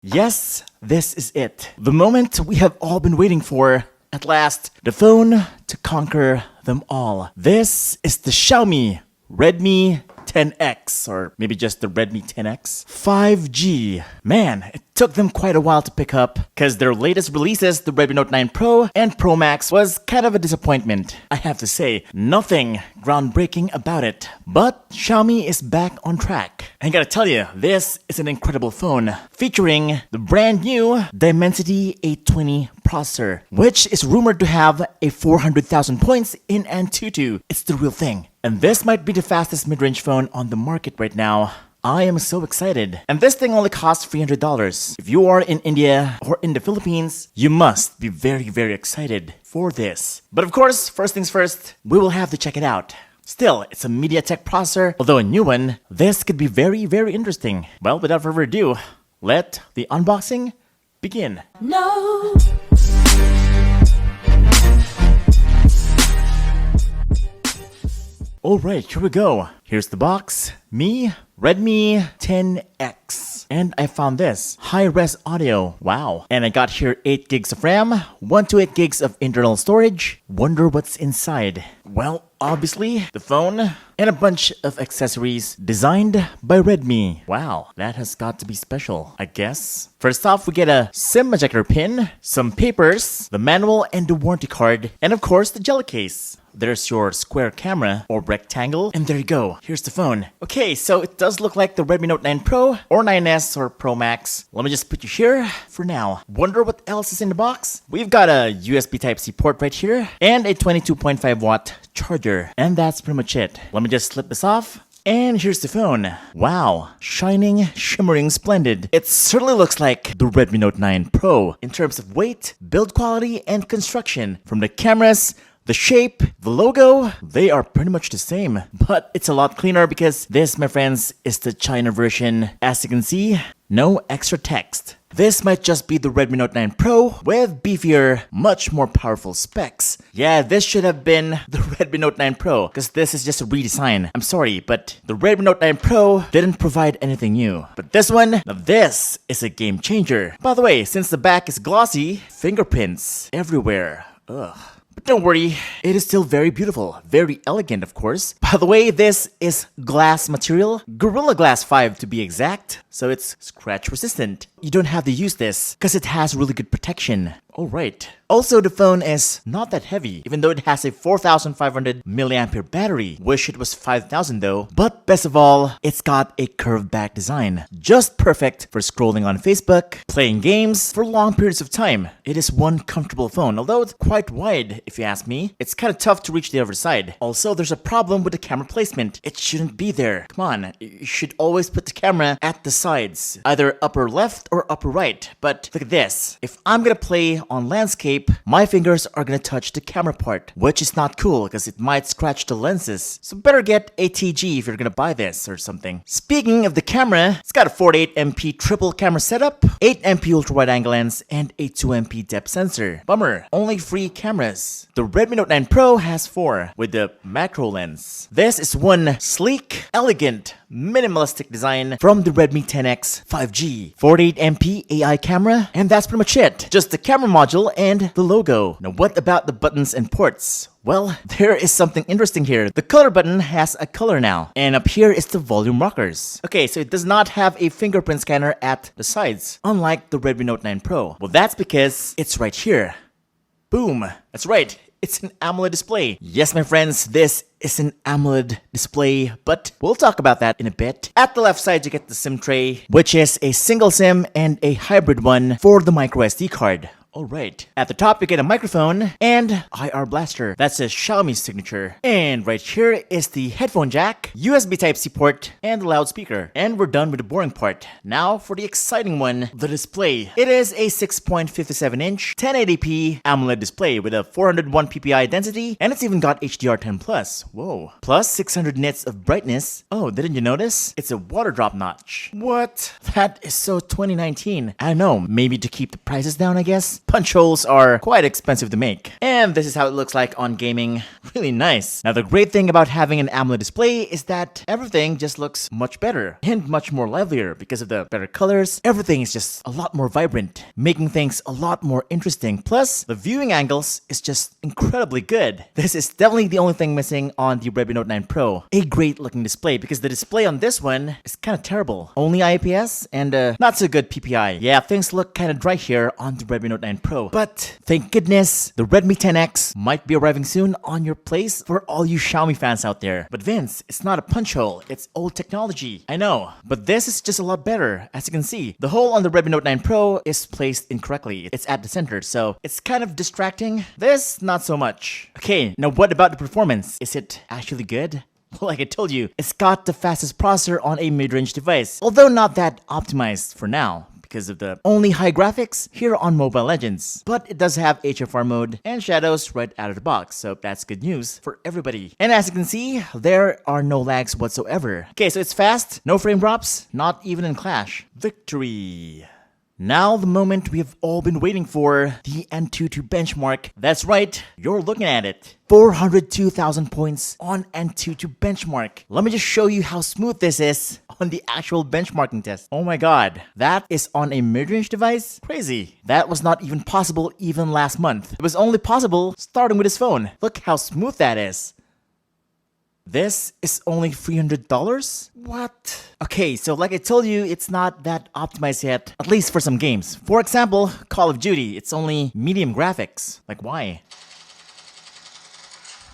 Yes, this is it. The moment we have all been waiting for. At last, the phone to conquer them all. This is the Xiaomi Redmi 10X, or maybe just the Redmi 10X 5G. Man, it took them quite a while to pick up, because their latest releases, the Redmi Note 9 Pro and Pro Max, was kind of a disappointment. I have to say, nothing groundbreaking about it. But Xiaomi is back on track. I gotta tell you, this is an incredible phone, featuring the brand new Dimensity 820 processor, which is rumored to have a 400,000 points in Antutu. It's the real thing. And this might be the fastest mid-range phone on the market right now. I am so excited. And this thing only costs $300. If you are in India or in the Philippines, you must be very excited for this. But of course, first things first, we will have to check it out. Still, it's a MediaTek processor, although a new one. This could be very interesting. Well, without further ado, let the unboxing begin. No. Alright, here we go. Here's the box. Me, Redmi 10X. And I found this. High-res audio. Wow. And I got here 8 gigs of RAM, 128 gigs of internal storage. Wonder what's inside. Well, obviously, the phone and a bunch of accessories designed by Redmi. Wow, that has got to be special, I guess. First off, we get a SIM ejector pin, some papers, the manual and the warranty card, and of course, the jelly case. There's your square camera or rectangle, and there you go. Here's the phone. Okay, so it does look like the Redmi Note 9 Pro or 9S or Pro Max. Let me just put you here for now. Wonder what else is in the box? We've got a USB Type-C port right here and a 22.5 watt charger. And that's pretty much it. Let me just slip this off. And here's the phone. Wow, shining, shimmering, splendid. It certainly looks like the Redmi Note 9 Pro in terms of weight, build quality, and construction. From the cameras, the shape, the logo, they are pretty much the same. But it's a lot cleaner because this, my friends, is the China version. As you can see, no extra text. This might just be the Redmi Note 9 Pro with beefier, much more powerful specs. Yeah, this should have been the Redmi Note 9 Pro because this is just a redesign. I'm sorry, but the Redmi Note 9 Pro didn't provide anything new. But this one, now this is a game changer. By the way, since the back is glossy, fingerprints everywhere. Ugh. But don't worry, it is still very beautiful, very elegant of course. By the way, this is glass material, Gorilla Glass 5 to be exact, so it's scratch resistant. You don't have to use this because it has really good protection. Alright. Also, the phone is not that heavy, even though it has a 4,500 milliampere battery. Wish it was 5,000 though. But best of all, it's got a curved back design. Just perfect for scrolling on Facebook, playing games for long periods of time. It is one comfortable phone, although it's quite wide if you ask me. It's kind of tough to reach the other side. Also, there's a problem with the camera placement. It shouldn't be there. Come on, you should always put the camera at the sides, either upper left or upper right. But look at this. If I'm gonna play on landscape, my fingers are gonna touch the camera part, which is not cool because it might scratch the lenses. So better get a TG if you're gonna buy this or something. Speaking of the camera, it's got a 48MP triple camera setup, 8MP ultra wide angle lens, and a 2MP depth sensor. Bummer, only 3 cameras. The Redmi Note 9 Pro has 4 with the macro lens. This is one sleek, elegant, minimalistic design from the Redmi 10X 5G. 48MP AI camera, and that's pretty much it. Just the camera module and the logo. Now what about the buttons and ports? Well, there is something interesting here. The color button has a color now. And up here is the volume rockers. Okay, so it does not have a fingerprint scanner at the sides, unlike the Redmi Note 9 Pro. Well, that's because it's right here. Boom. That's right. It's an AMOLED display. Yes, my friends, this is an AMOLED display, but we'll talk about that in a bit. At the left side, you get the SIM tray, which is a single SIM and a hybrid one for the microSD card. Alright. At the top, you get a microphone and IR blaster. That's a Xiaomi signature. And right here is the headphone jack, USB Type-C port, and the loudspeaker. And we're done with the boring part. Now for the exciting one, the display. It is a 6.57-inch 1080p AMOLED display with a 401 ppi density, and it's even got HDR10+. Whoa. Plus 600 nits of brightness. Oh, didn't you notice? It's a water drop notch. What? That is so 2019. I don't know, maybe to keep the prices down, I guess. punch holes are quite expensive to make. And this is how it looks like on gaming. Really nice. Now the great thing about having an AMOLED display is that everything just looks much better and much more livelier because of the better colors. Everything is just a lot more vibrant, making things a lot more interesting. Plus, the viewing angles is just incredibly good. This is definitely the only thing missing on the Redmi Note 9 Pro. A great looking display because the display on this one is kind of terrible. Only IPS and not so good PPI. Yeah, things look kind of dry here on the Redmi Note 9 Pro. But thank goodness, the Redmi 10X might be arriving soon on your place for all you Xiaomi fans out there. But Vince, it's not a punch hole, it's old technology. I know, but this is just a lot better. As you can see, the hole on the Redmi Note 9 Pro is placed incorrectly. It's at the center, so it's kind of distracting. This, not so much. Okay, now what about the performance? Is it actually good? Well, like I told you, it's got the fastest processor on a mid-range device, although not that optimized for now because of the only high graphics here on Mobile Legends. But it does have HFR mode and shadows right out of the box, so that's good news for everybody. And as you can see, there are no lags whatsoever. Okay, so it's fast, no frame drops, not even in Clash. Victory! Now the moment we have all been waiting for, the Antutu benchmark. That's right, you're looking at it. 402,000 points on Antutu benchmark. Let me just show you how smooth this is on the actual benchmarking test. Oh my god, that is on a mid-range device? Crazy. That was not even possible even last month. It was only possible starting with his phone. Look how smooth that is. This is only $300? What? Okay, so like I told you, it's not that optimized yet, at least for some games. For example, Call of Duty, it's only medium graphics. Like why?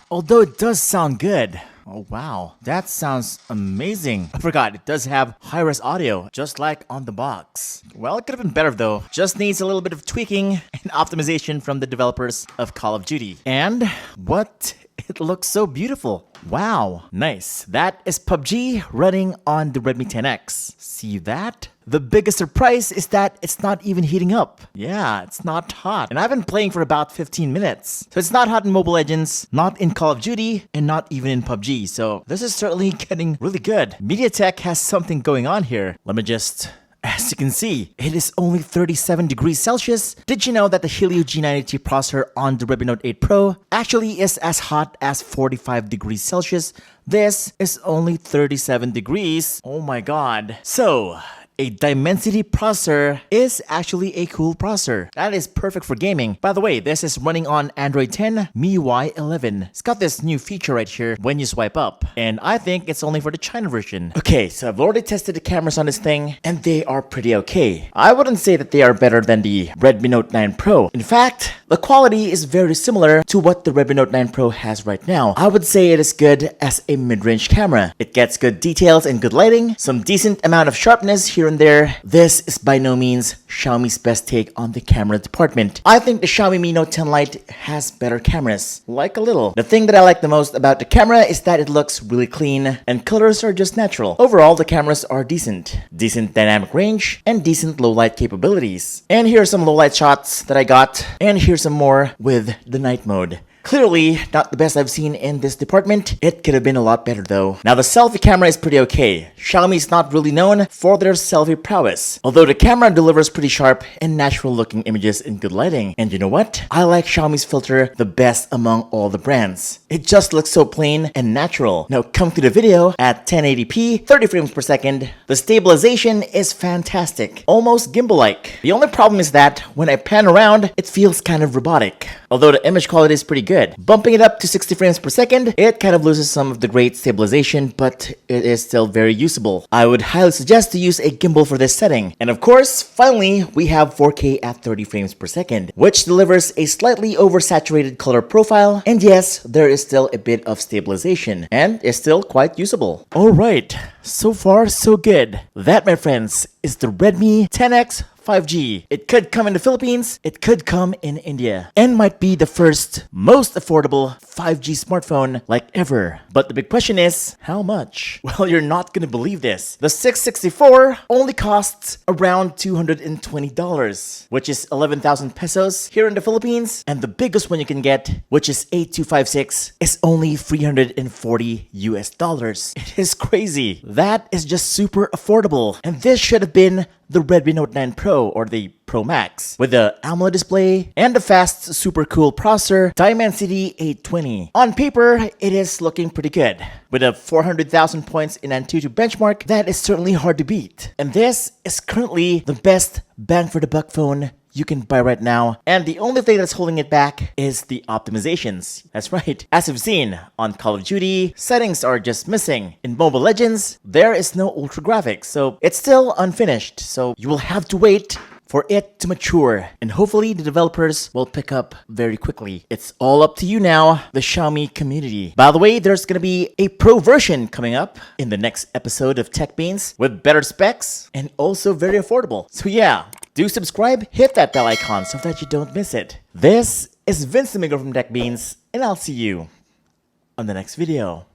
Although it does sound good. Oh wow, that sounds amazing. I forgot, it does have high-res audio, just like on the box. Well, it could have been better though. Just needs a little bit of tweaking and optimization from the developers of Call of Duty. And what? It looks so beautiful. Wow, nice. That is PUBG running on the Redmi 10X. See that? The biggest surprise is that it's not even heating up. Yeah, it's not hot. And I've been playing for about 15 minutes. So it's not hot in Mobile Legends, not in Call of Duty, and not even in PUBG. So this is certainly getting really good. MediaTek has something going on here. Let me just... As you can see, it is only 37 degrees Celsius. Did you know that the Helio G90T processor on the Redmi Note 8 Pro actually is as hot as 45 degrees Celsius? This is only 37 degrees. Oh my god. So, a dimensity processor is actually a cool processor. That is perfect for gaming. By the way, this is running on Android 10 MIUI 11. It's got this new feature right here when you swipe up. And I think it's only for the China version. Okay, so I've already tested the cameras on this thing, and they are pretty okay. I wouldn't say that they are better than the Redmi Note 9 Pro. In fact, the quality is very similar to what the Redmi Note 9 Pro has right now. I would say it is good as a mid-range camera. It gets good details and good lighting, some decent amount of sharpness here and there. This is by no means Xiaomi's best take on the camera department. I think the Xiaomi Mi Note 10 Lite has better cameras. Like a little. The thing that I like the most about the camera is that it looks really clean and colors are just natural. Overall, the cameras are decent. Decent dynamic range and decent low light capabilities. And here are some low light shots that I got. And here's some more with the night mode. Clearly, not the best I've seen in this department. It could have been a lot better though. Now the selfie camera is pretty okay. Xiaomi is not really known for their selfie prowess. Although the camera delivers pretty sharp and natural looking images in good lighting. And you know what? I like Xiaomi's filter the best among all the brands. It just looks so plain and natural. Now come to the video at 1080p, 30 frames per second. The stabilization is fantastic. Almost gimbal-like. The only problem is that when I pan around, it feels kind of robotic. Although the image quality is pretty good. Bumping it up to 60 frames per second, it kind of loses some of the great stabilization, but it is still very usable. I would highly suggest to use a gimbal for this setting. And of course, finally, we have 4K at 30 frames per second, which delivers a slightly oversaturated color profile. And yes, there is still a bit of stabilization, and is still quite usable. Alright, so far so good. That, my friends, is the Redmi 10X 5G. It could come in the Philippines, it could come in India, and might be the first, most affordable 5G smartphone like ever. But the big question is, how much? Well, you're not gonna believe this. The 664 only costs around $220, which is 11,000 pesos here in the Philippines, and the biggest one you can get, which is 8256, is only 340 US dollars. It is crazy. That is just super affordable, and this should have been the Redmi Note 9 Pro or the Pro Pro Max with the AMOLED display and the fast, super cool processor Dimensity 820. On paper, it is looking pretty good. With a 400,000 points in Antutu benchmark, that is certainly hard to beat. And this is currently the best bang for the buck phone you can buy right now, and the only thing that's holding it back is the optimizations. That's right. As you've seen, on Call of Duty, settings are just missing. In Mobile Legends, there is no ultra graphics, so it's still unfinished, so you will have to wait for it to mature, and hopefully the developers will pick up very quickly. It's all up to you now, the Xiaomi community. By the way, there's gonna be a pro version coming up in the next episode of Tech Beans with better specs and also very affordable. So yeah, do subscribe, hit that bell icon so that you don't miss it. This is Vince Domingo from Tech Beans, and I'll see you on the next video.